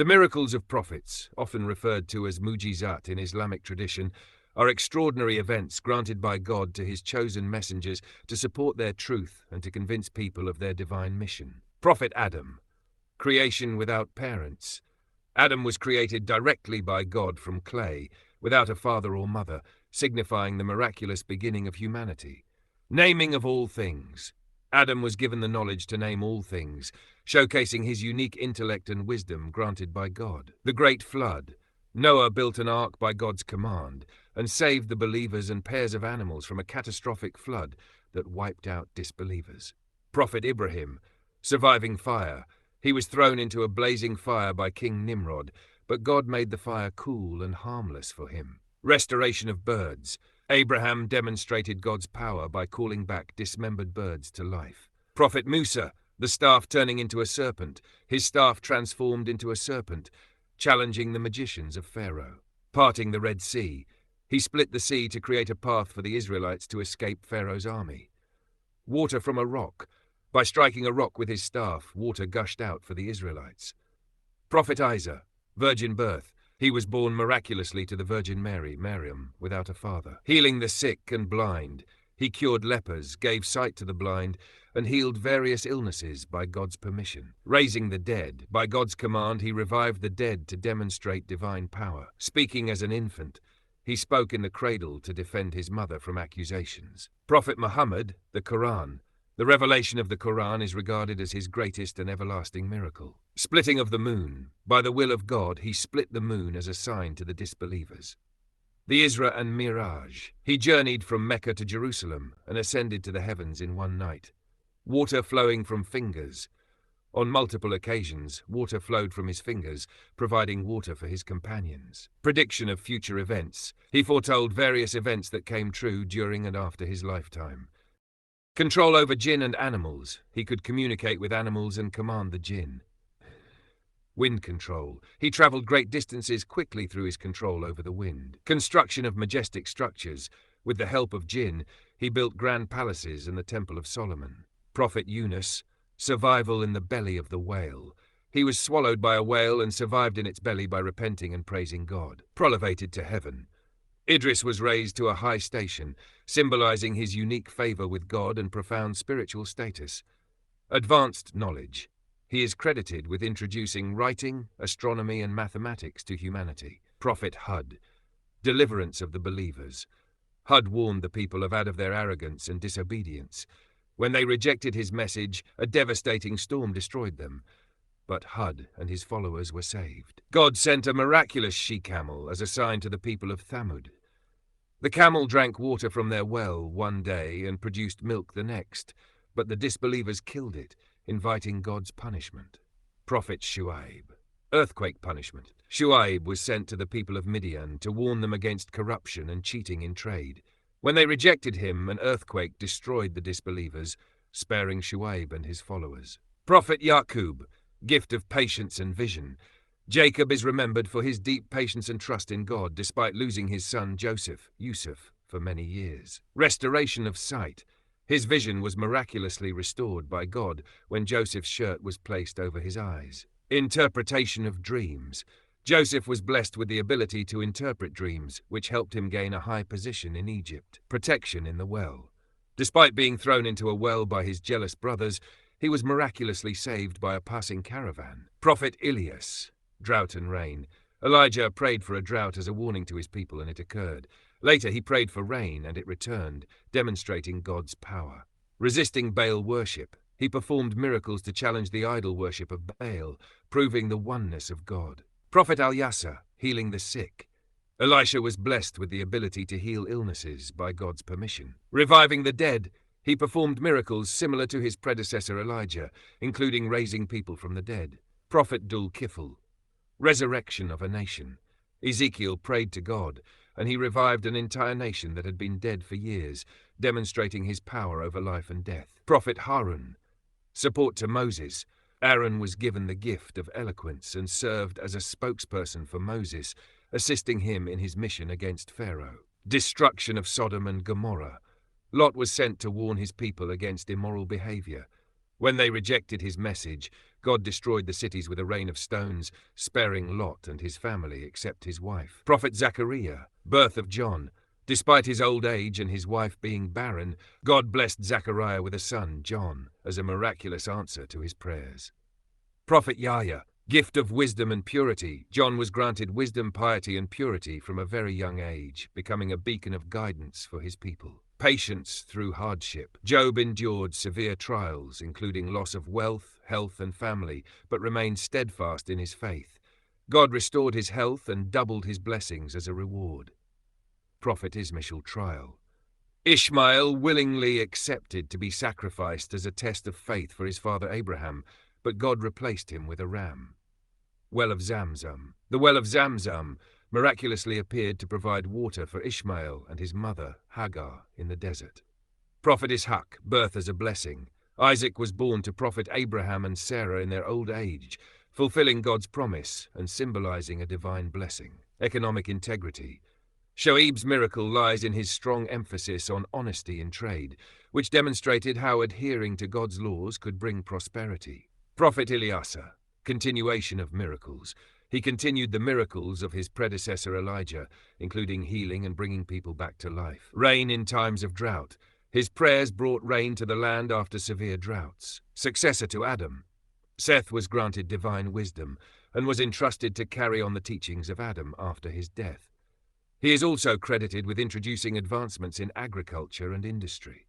The miracles of prophets, often referred to as mujizat in Islamic tradition, are extraordinary events granted by God to his chosen messengers to support their truth and to convince people of their divine mission. Prophet Adam, creation without parents. Adam was created directly by God from clay, without a father or mother, signifying the miraculous beginning of humanity. Naming of all things. Adam was given the knowledge to name all things, showcasing his unique intellect and wisdom granted by God. The Great Flood. Noah built an ark by God's command and saved the believers and pairs of animals from a catastrophic flood that wiped out disbelievers. Prophet Ibrahim, surviving fire. He was thrown into a blazing fire by King Nimrod, but God made the fire cool and harmless for him. Restoration of birds. Abraham demonstrated God's power by calling back dismembered birds to life. Prophet Musa, the staff turning into a serpent, his staff transformed into a serpent, challenging the magicians of Pharaoh. Parting the Red Sea. He split the sea to create a path for the Israelites to escape Pharaoh's army. Water from a rock. By striking a rock with his staff, water gushed out for the Israelites. Prophet Isa, virgin birth. He was born miraculously to the Virgin Mary, Mariam, without a father. Healing the sick and blind. He cured lepers, gave sight to the blind, and healed various illnesses by God's permission. Raising the dead. By God's command, he revived the dead to demonstrate divine power. Speaking as an infant. He spoke in the cradle to defend his mother from accusations. Prophet Muhammad, the Quran. The revelation of the Quran is regarded as his greatest and everlasting miracle. Splitting of the moon. By the will of God, he split the moon as a sign to the disbelievers. The Isra and Miraj. He journeyed from Mecca to Jerusalem and ascended to the heavens in one night. Water flowing from fingers. On multiple occasions, water flowed from his fingers, providing water for his companions. Prediction of future events. He foretold various events that came true during and after his lifetime. Control over jinn and animals. He could communicate with animals and command the jinn. Wind control. He traveled great distances quickly through his control over the wind. Construction of majestic structures. With the help of jinn, he built grand palaces and the Temple of Solomon. Prophet Yunus. Survival in the belly of the whale. He was swallowed by a whale and survived in its belly by repenting and praising God. Prolevated to heaven. Idris was raised to a high station, symbolizing his unique favor with God and profound spiritual status. Advanced knowledge. He is credited with introducing writing, astronomy, and mathematics to humanity. Prophet Hud. Deliverance of the believers. Hud warned the people of their arrogance and disobedience. When they rejected his message, a devastating storm destroyed them. But Hud and his followers were saved. God sent a miraculous she-camel as a sign to the people of Thamud. The camel drank water from their well one day and produced milk the next, but the disbelievers killed it, inviting God's punishment. Prophet Shu'aib. Earthquake punishment. Shu'aib was sent to the people of Midian to warn them against corruption and cheating in trade. When they rejected him, an earthquake destroyed the disbelievers, sparing Shu'aib and his followers. Prophet Yaqub. Gift of patience and vision. Jacob is remembered for his deep patience and trust in God despite losing his son Yusuf, for many years. Restoration of sight. His vision was miraculously restored by God when Joseph's shirt was placed over his eyes. Interpretation of dreams. Joseph was blessed with the ability to interpret dreams, which helped him gain a high position in Egypt. Protection in the well. Despite being thrown into a well by his jealous brothers, he was miraculously saved by a passing caravan. Prophet Elias. Drought and rain. Elijah prayed for a drought as a warning to his people, and it occurred. Later he prayed for rain, and it returned, demonstrating God's power. Resisting Baal worship. He performed miracles to challenge the idol worship of Baal, proving the oneness of God. Prophet Al-Yasa, healing the sick. Elisha was blessed with the ability to heal illnesses by God's permission. Reviving the dead. He performed miracles similar to his predecessor Elijah, including raising people from the dead. Prophet Dul-Kifl. Resurrection of a nation. Ezekiel prayed to God, and he revived an entire nation that had been dead for years, demonstrating his power over life and death. Prophet Harun. Support to Moses. Aaron was given the gift of eloquence and served as a spokesperson for Moses, assisting him in his mission against Pharaoh. Destruction of Sodom and Gomorrah. Lot was sent to warn his people against immoral behavior. When they rejected his message, God destroyed the cities with a rain of stones, sparing Lot and his family except his wife. Prophet Zechariah, birth of John. Despite his old age and his wife being barren, God blessed Zechariah with a son, John, as a miraculous answer to his prayers. Prophet Yahya, gift of wisdom and purity. John was granted wisdom, piety, and purity from a very young age, becoming a beacon of guidance for his people. Patience through hardship. Job endured severe trials, including loss of wealth, health, and family, but remained steadfast in his faith. God restored his health and doubled his blessings as a reward. Prophet Ishmael trial. Ishmael willingly accepted to be sacrificed as a test of faith for his father Abraham, but God replaced him with a ram. Well of Zamzam. The well of Zamzam miraculously appeared to provide water for Ishmael and his mother, Hagar, in the desert. Prophet Ishaq, birth as a blessing. Isaac was born to Prophet Abraham and Sarah in their old age, fulfilling God's promise and symbolizing a divine blessing. Economic integrity. Shoaib's miracle lies in his strong emphasis on honesty in trade, which demonstrated how adhering to God's laws could bring prosperity. Prophet Ilyasa, continuation of miracles. He continued the miracles of his predecessor Elijah, including healing and bringing people back to life. Rain in times of drought. His prayers brought rain to the land after severe droughts. Successor to Adam. Seth was granted divine wisdom and was entrusted to carry on the teachings of Adam after his death. He is also credited with introducing advancements in agriculture and industry.